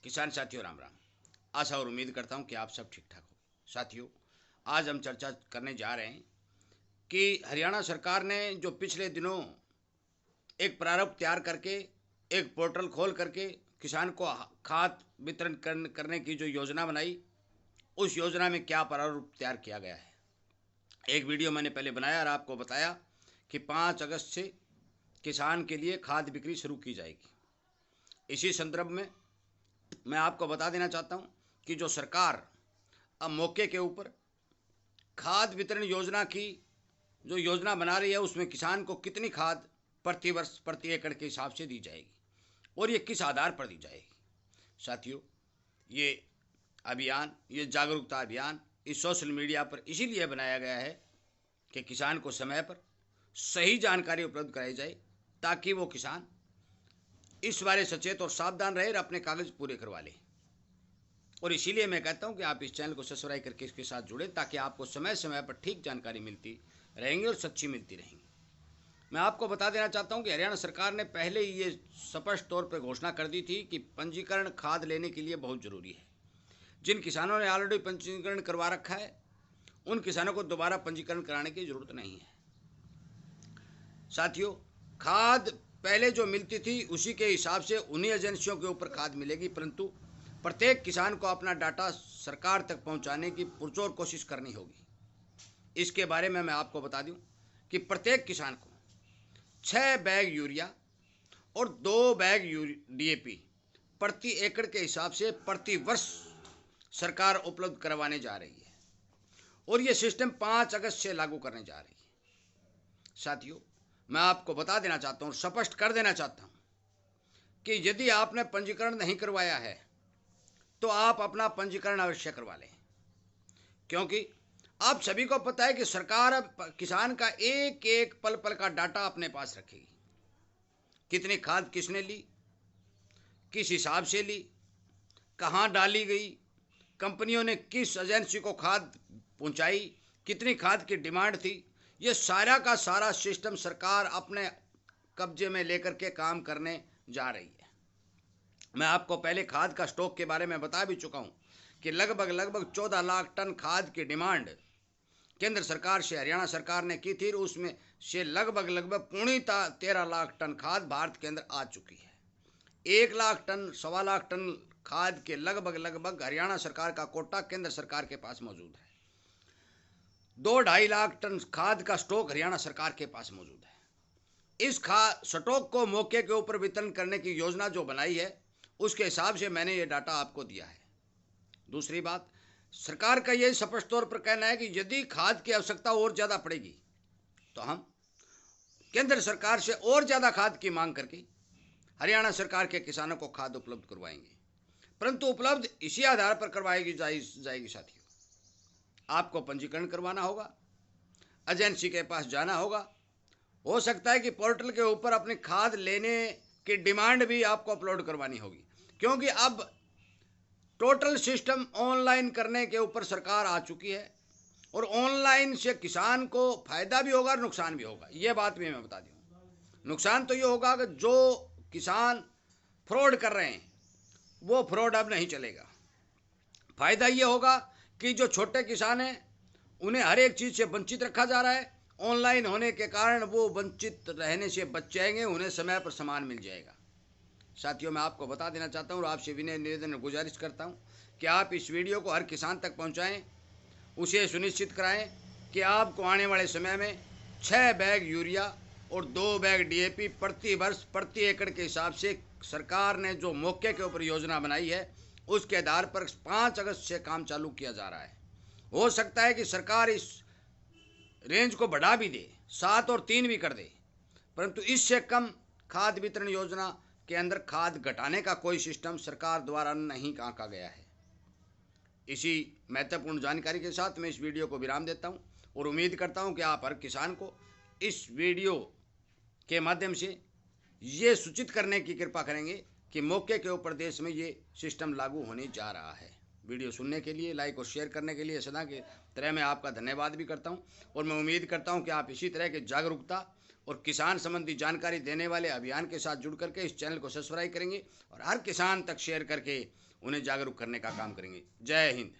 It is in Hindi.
किसान साथियों राम राम। आशा और उम्मीद करता हूं कि आप सब ठीक ठाक हो। साथियों, आज हम चर्चा करने जा रहे हैं कि हरियाणा सरकार ने जो पिछले दिनों एक प्रारूप तैयार करके एक पोर्टल खोल करके किसान को खाद वितरण करने की जो योजना बनाई, उस योजना में क्या प्रारूप तैयार किया गया है। एक वीडियो मैंने पहले बनाया और आपको बताया कि 5 अगस्त से किसान के लिए खाद बिक्री शुरू की जाएगी। इसी संदर्भ में मैं आपको बता देना चाहता हूं कि जो सरकार अब मौके के ऊपर खाद वितरण योजना की जो योजना बना रही है, उसमें किसान को कितनी खाद प्रति वर्ष प्रति एकड़ के हिसाब से दी जाएगी और ये किस आधार पर दी जाएगी। साथियों, ये अभियान, ये जागरूकता अभियान इस सोशल मीडिया पर इसीलिए बनाया गया है कि किसान को समय पर सही जानकारी उपलब्ध कराई जाए, ताकि वो किसान इस बारे सचेत और सावधान रहे और अपने कागज पूरे करवा ले। और इसीलिए मैं कहता हूं कि आप इस चैनल को सब्सक्राइब करके इसके साथ जुड़े, ताकि आपको समय समय पर ठीक जानकारी मिलती रहेंगी और सच्ची मिलती रहेंगी। मैं आपको बता देना चाहता हूं कि हरियाणा सरकार ने पहले ही ये स्पष्ट तौर पर घोषणा कर दी थी कि पंजीकरण खाद लेने के लिए बहुत ज़रूरी है। जिन किसानों ने ऑलरेडी पंजीकरण करवा रखा है, उन किसानों को दोबारा पंजीकरण कराने की जरूरत नहीं है। साथियों, खाद पहले जो मिलती थी उसी के हिसाब से उन्हीं एजेंसियों के ऊपर खाद मिलेगी, परंतु प्रत्येक किसान को अपना डाटा सरकार तक पहुंचाने की पुरजोर कोशिश करनी होगी। इसके बारे में मैं आपको बता दूं कि प्रत्येक किसान को 6 बैग यूरिया और 2 बैग DAP प्रति एकड़ के हिसाब से प्रति वर्ष सरकार उपलब्ध करवाने जा रही है और ये सिस्टम 5 अगस्त से लागू करने जा रही है। साथियों, मैं आपको बता देना चाहता हूँ, स्पष्ट कर देना चाहता हूँ कि यदि आपने पंजीकरण नहीं करवाया है तो आप अपना पंजीकरण अवश्य करवा लें, क्योंकि आप सभी को पता है कि सरकार अब किसान का एक एक पल पल का डाटा अपने पास रखेगी। कितनी खाद किसने ली, किस हिसाब से ली, कहाँ डाली गई, कंपनियों ने किस एजेंसी को खाद पहुंचाई, कितनी खाद की डिमांड थी, ये सारा का सारा सिस्टम सरकार अपने कब्जे में लेकर के काम करने जा रही है। मैं आपको पहले खाद का स्टॉक के बारे में बता भी चुका हूं कि लगभग 14 लाख टन खाद की डिमांड केंद्र सरकार से हरियाणा सरकार ने की थी, उसमें से लगभग पौने 13 लाख टन खाद भारत के अंदर आ चुकी है। 1 लाख टन, 1.25 लाख टन खाद के लगभग हरियाणा सरकार का कोटा केंद्र सरकार के पास मौजूद है। 2-2.5 लाख टन खाद का स्टॉक हरियाणा सरकार के पास मौजूद है। इस खाद स्टॉक को मौके के ऊपर वितरण करने की योजना जो बनाई है, उसके हिसाब से मैंने ये डाटा आपको दिया है। दूसरी बात, सरकार का ये स्पष्ट तौर पर कहना है कि यदि खाद की आवश्यकता और ज़्यादा पड़ेगी तो हम केंद्र सरकार से और ज़्यादा खाद की मांग करके हरियाणा सरकार के किसानों को खाद उपलब्ध करवाएंगे, परंतु उपलब्ध इसी आधार पर करवाएगी जाएगी। साथियों, आपको पंजीकरण करवाना होगा, एजेंसी के पास जाना होगा, हो सकता है कि पोर्टल के ऊपर अपनी खाद लेने की डिमांड भी आपको अपलोड करवानी होगी, क्योंकि अब टोटल सिस्टम ऑनलाइन करने के ऊपर सरकार आ चुकी है और ऑनलाइन से किसान को फायदा भी होगा और नुकसान भी होगा। ये बात भी मैं बता दूं। नुकसान तो ये होगा कि जो किसान फ्रॉड कर रहे हैं वो फ्रॉड अब नहीं चलेगा। फायदा ये होगा कि जो छोटे किसान हैं उन्हें हर एक चीज़ से वंचित रखा जा रहा है। ऑनलाइन होने के कारण वो वंचित रहने से बच जाएंगे, उन्हें समय पर सामान मिल जाएगा। साथियों, मैं आपको बता देना चाहता हूँ और आपसे विनय निवेदन गुजारिश करता हूँ कि आप इस वीडियो को हर किसान तक पहुँचाएँ, उसे सुनिश्चित कराएं कि आपको आने वाले समय में 6 बैग यूरिया और 2 बैग DAP प्रति वर्ष प्रति एकड़ के हिसाब से सरकार ने जो मौके के ऊपर योजना बनाई है, उसके आधार पर 5 अगस्त से काम चालू किया जा रहा है। हो सकता है कि सरकार इस रेंज को बढ़ा भी दे, 7 और 3 भी कर दे, परंतु इससे कम खाद वितरण योजना के अंदर खाद घटाने का कोई सिस्टम सरकार द्वारा नहीं आंका गया है। इसी महत्वपूर्ण जानकारी के साथ मैं इस वीडियो को विराम देता हूं और उम्मीद करता हूं कि आप हर किसान को इस वीडियो के माध्यम से ये सूचित करने की कृपा करेंगे कि मौके के ऊपर देश में ये सिस्टम लागू होने जा रहा है। वीडियो सुनने के लिए, लाइक और शेयर करने के लिए सदा की तरह मैं आपका धन्यवाद भी करता हूं और मैं उम्मीद करता हूं कि आप इसी तरह के जागरूकता और किसान संबंधी जानकारी देने वाले अभियान के साथ जुड़ करके इस चैनल को सब्सक्राइब करेंगे और हर किसान तक शेयर करके उन्हें जागरूक करने का काम करेंगे। जय हिंद।